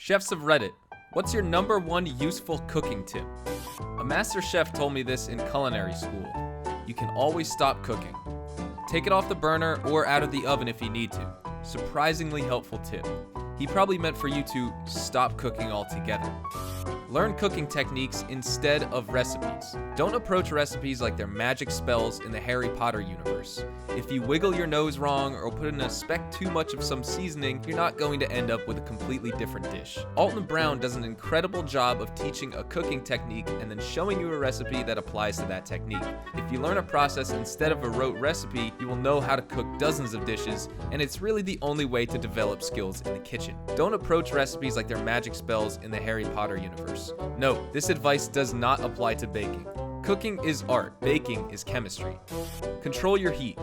Chefs of Reddit, what's your number one useful cooking tip? A master chef told me this in culinary school. You can always stop cooking. Take it off the burner or out of the oven if you need to. Surprisingly helpful tip. He probably meant for you to stop cooking altogether. Learn cooking techniques instead of recipes. Don't approach recipes like they're magic spells in the Harry Potter universe. If you wiggle your nose wrong or put in a speck too much of some seasoning, you're not going to end up with a completely different dish. Alton Brown does an incredible job of teaching a cooking technique and then showing you a recipe that applies to that technique. If you learn a process instead of a rote recipe, you will know how to cook dozens of dishes, and it's really the only way to develop skills in the kitchen. Don't approach recipes like they're magic spells in the Harry Potter universe. No, this advice does not apply to baking. Cooking is art, baking is chemistry. Control your heat.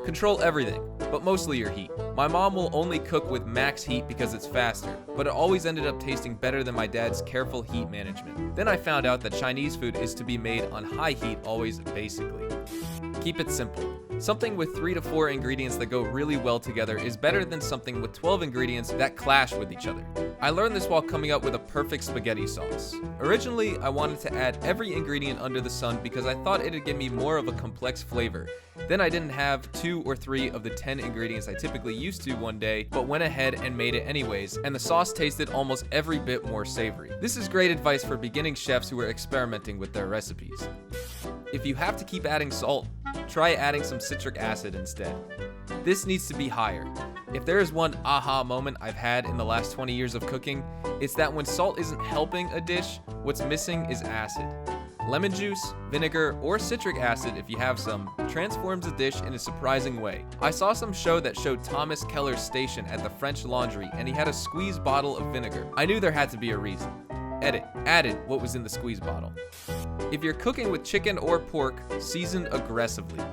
Control everything, but mostly your heat. My mom will only cook with max heat because it's faster, but it always ended up tasting better than my dad's careful heat management. Then I found out that Chinese food is to be made on high heat always, basically. Keep it simple. Something with 3 to 4 ingredients that go really well together is better than something with 12 ingredients that clash with each other. I learned this while coming up with a perfect spaghetti sauce. Originally, I wanted to add every ingredient under the sun because I thought it'd give me more of a complex flavor. Then I didn't have 2 or 3 of the 10 ingredients I typically used to one day, but went ahead and made it anyways, and the sauce tasted almost every bit more savory. This is great advice for beginning chefs who are experimenting with their recipes. If you have to keep adding salt, try adding some citric acid instead. This needs to be higher. If there is one aha moment I've had in the last 20 years of cooking, it's that when salt isn't helping a dish, what's missing is acid. Lemon juice, vinegar, or citric acid, if you have some, transforms a dish in a surprising way. I saw some show that showed Thomas Keller's station at the French Laundry, and he had a squeeze bottle of vinegar. I knew there had to be a reason. Edit, added what was in the squeeze bottle. If you're cooking with chicken or pork, season aggressively.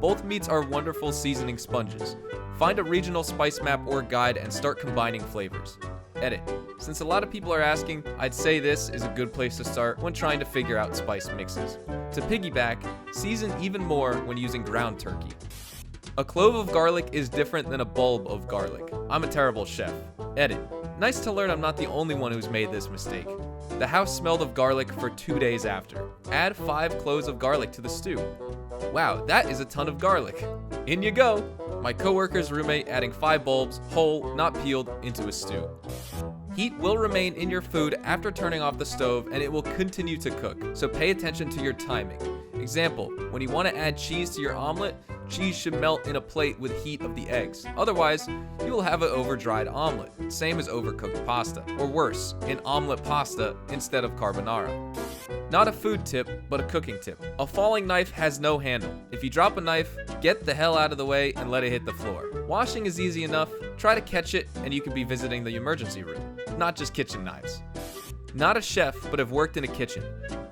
Both meats are wonderful seasoning sponges. Find a regional spice map or guide and start combining flavors. Edit. Since a lot of people are asking, I'd say this is a good place to start when trying to figure out spice mixes. To piggyback, season even more when using ground turkey. A clove of garlic is different than a bulb of garlic. I'm a terrible chef. Edit. Nice to learn I'm not the only one who's made this mistake. The house smelled of garlic for 2 days after. Add 5 cloves of garlic to the stew. Wow, that is a ton of garlic. In you go. My coworker's roommate adding 5 bulbs, whole, not peeled, into a stew. Heat will remain in your food after turning off the stove, and it will continue to cook, so pay attention to your timing. Example, when you want to add cheese to your omelet, cheese should melt in a plate with heat of the eggs. Otherwise, you will have an over-dried omelet, same as overcooked pasta, or worse, an omelet pasta instead of carbonara. Not a food tip, but a cooking tip. A falling knife has no handle. If you drop a knife, get the hell out of the way and let it hit the floor. Washing is easy enough. Try to catch it and you could be visiting the emergency room. Not just kitchen knives. Not a chef, but have worked in a kitchen.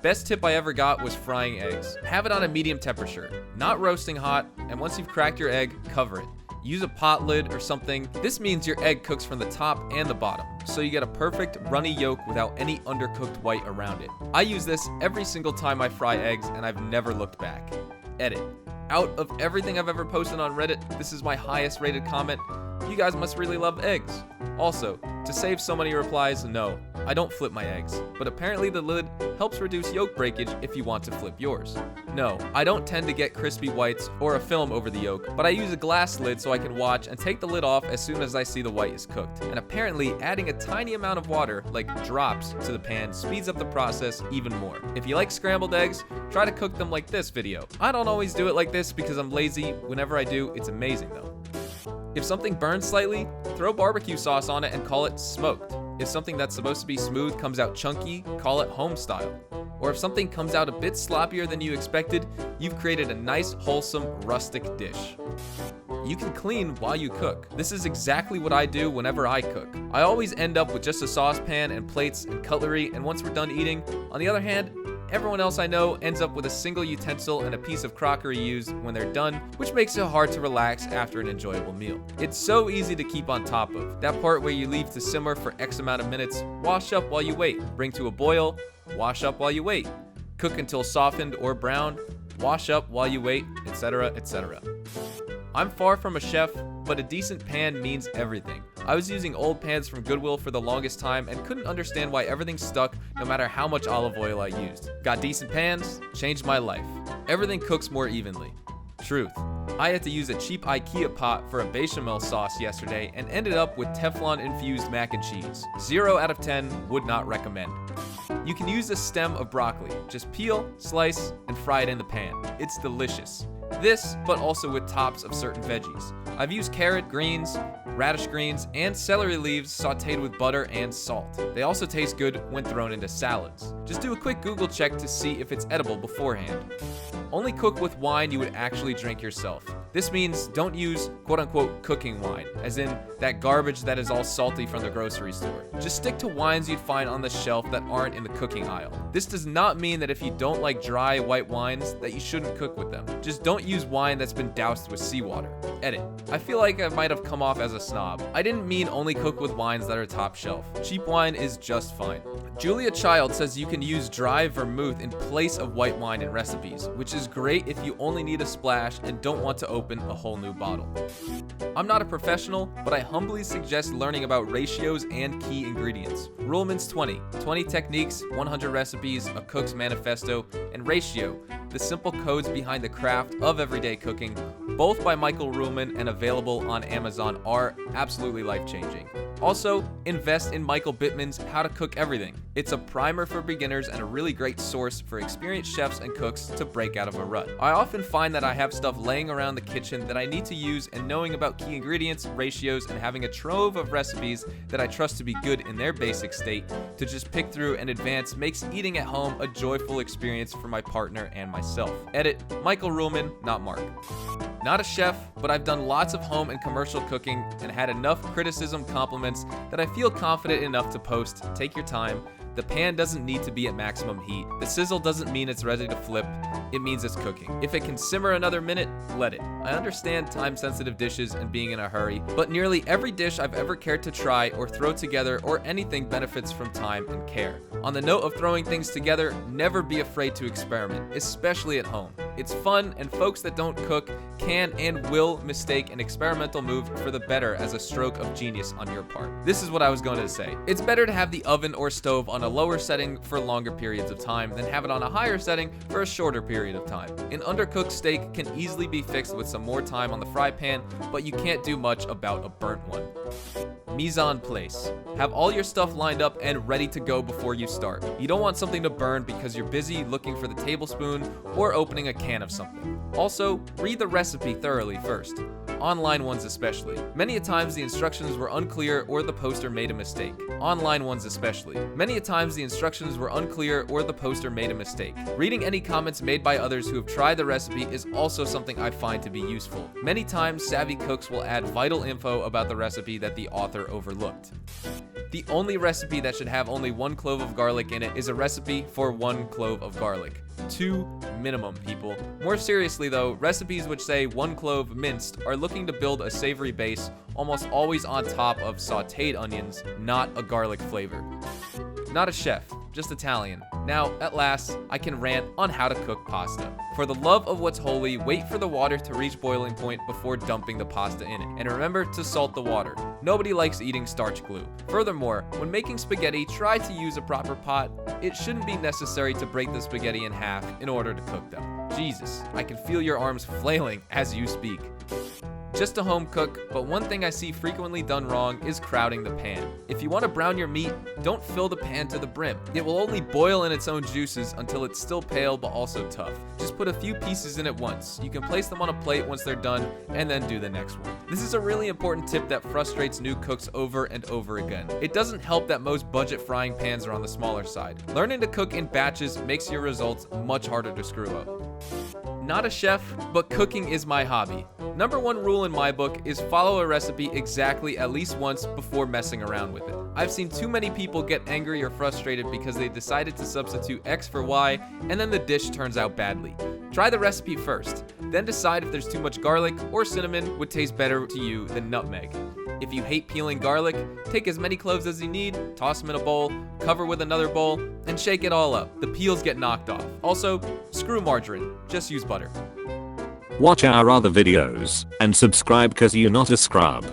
Best tip I ever got was frying eggs. Have it on a medium temperature, not roasting hot, and once you've cracked your egg, cover it. Use a pot lid or something. This means your egg cooks from the top and the bottom, so you get a perfect runny yolk without any undercooked white around it. I use this every single time I fry eggs, and I've never looked back. Edit. Out of everything I've ever posted on Reddit, this is my highest rated comment. You guys must really love eggs. Also, to save so many replies, no, I don't flip my eggs, but apparently the lid helps reduce yolk breakage if you want to flip yours. No, I don't tend to get crispy whites or a film over the yolk, but I use a glass lid so I can watch and take the lid off as soon as I see the white is cooked. And apparently adding a tiny amount of water, like drops, to the pan speeds up the process even more. If you like scrambled eggs, try to cook them like this video. I don't always do it like this because I'm lazy. Whenever I do, it's amazing though. If something burns slightly, throw barbecue sauce on it and call it smoked. If something that's supposed to be smooth comes out chunky, call it home style. Or if something comes out a bit sloppier than you expected, you've created a nice, wholesome, rustic dish. You can clean while you cook. This is exactly what I do whenever I cook. I always end up with just a saucepan and plates and cutlery, and once we're done eating, on the other hand, everyone else I know ends up with a single utensil and a piece of crockery used when they're done, which makes it hard to relax after an enjoyable meal. It's so easy to keep on top of. That part where you leave to simmer for X amount of minutes, wash up while you wait, bring to a boil, wash up while you wait, cook until softened or browned, wash up while you wait, etc., etc. I'm far from a chef, but a decent pan means everything. I was using old pans from Goodwill for the longest time and couldn't understand why everything stuck no matter how much olive oil I used. Got decent pans, changed my life. Everything cooks more evenly. Truth. I had to use a cheap IKEA pot for a bechamel sauce yesterday and ended up with Teflon-infused mac and cheese. 0 out of 10, would not recommend. You can use a stem of broccoli. Just peel, slice, and fry it in the pan. It's delicious. This, but also with tops of certain veggies. I've used carrot, greens, radish greens, and celery leaves sauteed with butter and salt. They also taste good when thrown into salads. Just do a quick Google check to see if it's edible beforehand. Only cook with wine you would actually drink yourself. This means don't use quote-unquote cooking wine, as in that garbage that is all salty from the grocery store. Just stick to wines you'd find on the shelf that aren't in the cooking aisle. This does not mean that if you don't like dry white wines that you shouldn't cook with them. Just don't use wine that's been doused with seawater. Edit. I feel like I might have come off as a snob. I didn't mean only cook with wines that are top shelf. Cheap wine is just fine. Julia Child says you can use dry vermouth in place of white wine in recipes, which is great if you only need a splash and don't want to open a whole new bottle. I'm not a professional, but I humbly suggest learning about ratios and key ingredients. Ruhlman's 20 techniques, 100 recipes, a cook's manifesto, and Ratio, the simple codes behind the craft of everyday cooking, both by Michael Ruhlman and available on Amazon, are absolutely life-changing. Also, invest in Michael Bittman's How to Cook Everything. It's a primer for beginners and a really great source for experienced chefs and cooks to break out of a rut. I often find that I have stuff laying around the kitchen that I need to use, and knowing about key ingredients, ratios, and having a trove of recipes that I trust to be good in their basic state to just pick through and advance makes eating at home a joyful experience for my partner and myself. Edit, Michael Ruhlman, not Mark. Not a chef, but I've done lots of home and commercial cooking and had enough criticism compliments that I feel confident enough to post. Take your time. The pan doesn't need to be at maximum heat. The sizzle doesn't mean it's ready to flip. It means it's cooking. If it can simmer another minute, let it. I understand time-sensitive dishes and being in a hurry, but nearly every dish I've ever cared to try or throw together or anything benefits from time and care. On the note of throwing things together, never be afraid to experiment, especially at home. It's fun, and folks that don't cook can and will mistake an experimental move for the better as a stroke of genius on your part. This is what I was going to say. It's better to have the oven or stove on a lower setting for longer periods of time than have it on a higher setting for a shorter period of time. An undercooked steak can easily be fixed with some more time on the fry pan, but you can't do much about a burnt one. Mise en place. Have all your stuff lined up and ready to go before you start. You don't want something to burn because you're busy looking for the tablespoon or opening a can of something. Also, read the recipe thoroughly first. Online ones especially. Many a times the instructions were unclear or the poster made a mistake. Online ones especially. Many a times the instructions were unclear or the poster made a mistake. Reading any comments made by others who have tried the recipe is also something I find to be useful. Many times savvy cooks will add vital info about the recipe that the author overlooked. The only recipe that should have only 1 clove of garlic in it is a recipe for 1 clove of garlic. 2 minimum, people. More seriously though, recipes which say 1 clove minced are looking to build a savory base, almost always on top of sauteed onions, not a garlic flavor. Not a chef, just Italian. Now, at last, I can rant on how to cook pasta. For the love of what's holy, wait for the water to reach boiling point before dumping the pasta in it. And remember to salt the water. Nobody likes eating starch glue. Furthermore, when making spaghetti, try to use a proper pot. It shouldn't be necessary to break the spaghetti in half in order to cook them. Jesus, I can feel your arms flailing as you speak. Just a home cook, but one thing I see frequently done wrong is crowding the pan. If you want to brown your meat, don't fill the pan to the brim. It will only boil in its own juices until it's still pale but also tough. Just put a few pieces in at once. You can place them on a plate once they're done and then do the next one. This is a really important tip that frustrates new cooks over and over again. It doesn't help that most budget frying pans are on the smaller side. Learning to cook in batches makes your results much harder to screw up. Not a chef, but cooking is my hobby. Number 1 rule in my book is follow a recipe exactly at least once before messing around with it. I've seen too many people get angry or frustrated because they decided to substitute X for Y and then the dish turns out badly. Try the recipe first, then decide if there's too much garlic or cinnamon would taste better to you than nutmeg. If you hate peeling garlic, take as many cloves as you need, toss them in a bowl, cover with another bowl, and shake it all up. The peels get knocked off. Also, screw margarine, just use butter. Watch our other videos and subscribe 'cause you're not a scrub.